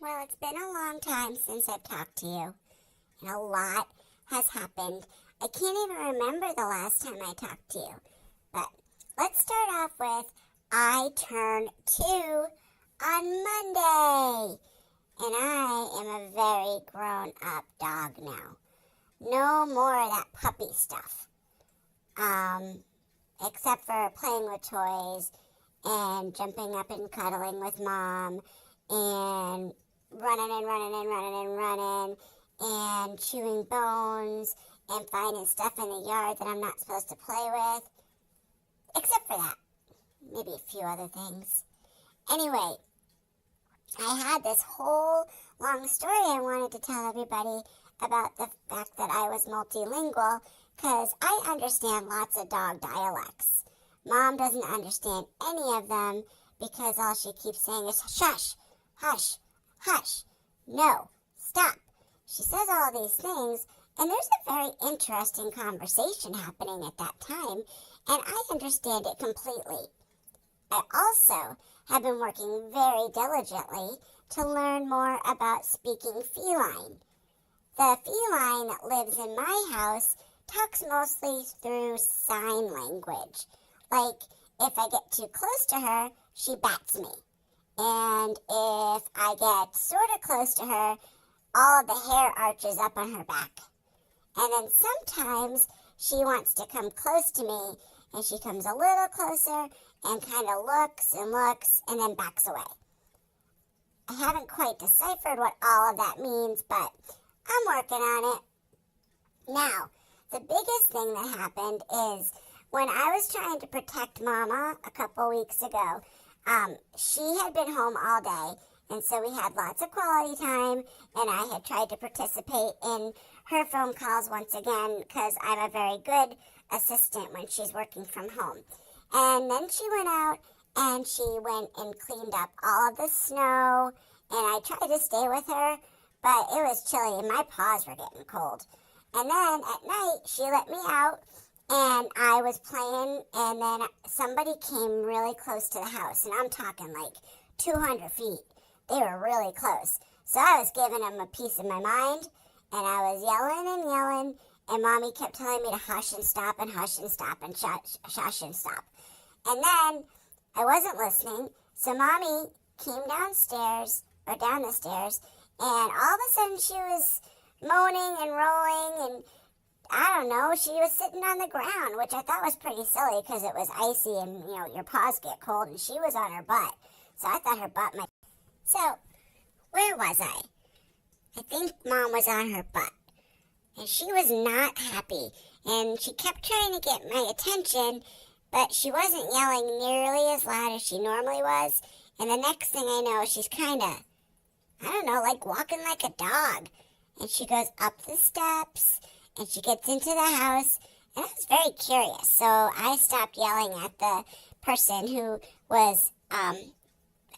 Well, it's been a long time since I've talked to you, and a lot has happened. I can't even remember the last time I talked to you. But let's start off with I turned 2 on Monday, and I am a very grown-up dog now. No more of that puppy stuff. Except for playing with toys and jumping up and cuddling with mom and running and chewing bones and finding stuff in the yard that I'm not supposed to play with. Except for that. Maybe a few other things. Anyway, I had this whole long story I wanted to tell everybody about the fact that I was multilingual because I understand lots of dog dialects. Mom doesn't understand any of them because all she keeps saying is shush, hush, hush, no, stop. She says all these things, and there's a very interesting conversation happening at that time, and I understand it completely. I also have been working very diligently to learn more about speaking feline. The feline that lives in my house talks mostly through sign language. Like, if I get too close to her, she bats me. And if I get sort of close to her, all of the hair arches up on her back. And then sometimes she wants to come close to me, and she comes a little closer and kind of looks and then backs away. I haven't quite deciphered what all of that means, but I'm working on it. Now, the biggest thing that happened is when I was trying to protect Mama a couple weeks ago, she had been home all day, and so we had lots of quality time, and I had tried to participate in her phone calls once again because I'm a very good assistant when she's working from home. And then she went out, and she went and cleaned up all of the snow, and I tried to stay with her, but it was chilly, and my paws were getting cold. And then at night, she let me out, and I was playing, and then somebody came really close to the house, and I'm talking like 200 feet. They were really close. So I was giving them a piece of my mind, and I was yelling, and Mommy kept telling me to hush and stop and hush and stop and shush and stop. And then I wasn't listening, so Mommy came down the stairs, and all of a sudden she was moaning and rolling, and I don't know, she was sitting on the ground, which I thought was pretty silly because it was icy and, your paws get cold, and she was on her butt. So I thought her butt might... So, where was I? I think Mom was on her butt. And she was not happy. And she kept trying to get my attention, but she wasn't yelling nearly as loud as she normally was. And the next thing I know, she's kind of, I don't know, like walking like a dog. And she goes up the steps, and she gets into the house, and I was very curious. So I stopped yelling at the person who was, I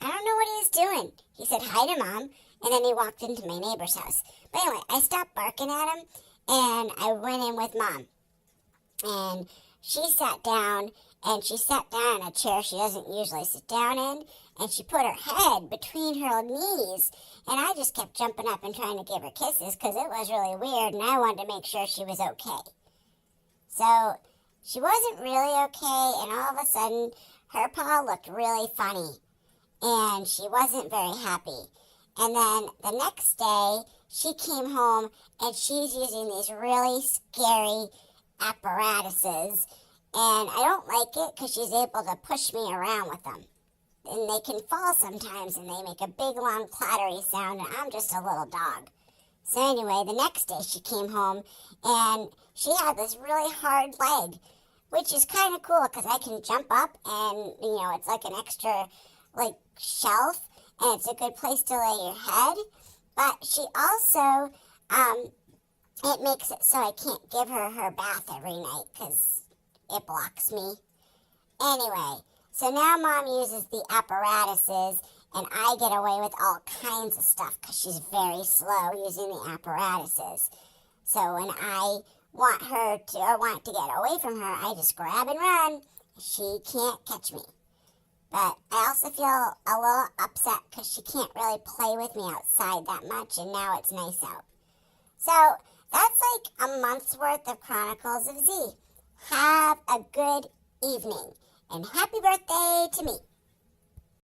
don't know what he was doing. He said hi to Mom, and then he walked into my neighbor's house. But anyway, I stopped barking at him, and I went in with Mom. And she sat down in a chair she doesn't usually sit down in, and she put her head between her knees, and I just kept jumping up and trying to give her kisses because it was really weird, and I wanted to make sure she was okay. So she wasn't really okay, and all of a sudden, her paw looked really funny, and she wasn't very happy. And then the next day, she came home, and she's using these really scary apparatuses, and I don't like it because she's able to push me around with them. And they can fall sometimes, and they make a big, long, clattery sound, and I'm just a little dog. So anyway, the next day she came home, and she had this really hard leg, which is kind of cool because I can jump up, and, it's like an extra, shelf, and it's a good place to lay your head. But she also, it makes it so I can't give her her bath every night because it blocks me. Anyway, so now Mom uses the apparatuses, and I get away with all kinds of stuff because she's very slow using the apparatuses. So when I want to get away from her, I just grab and run. She can't catch me. But I also feel a little upset because she can't really play with me outside that much, and now it's nice out. So that's like a month's worth of Chronicles of Z. Have a good evening, and happy birthday to me.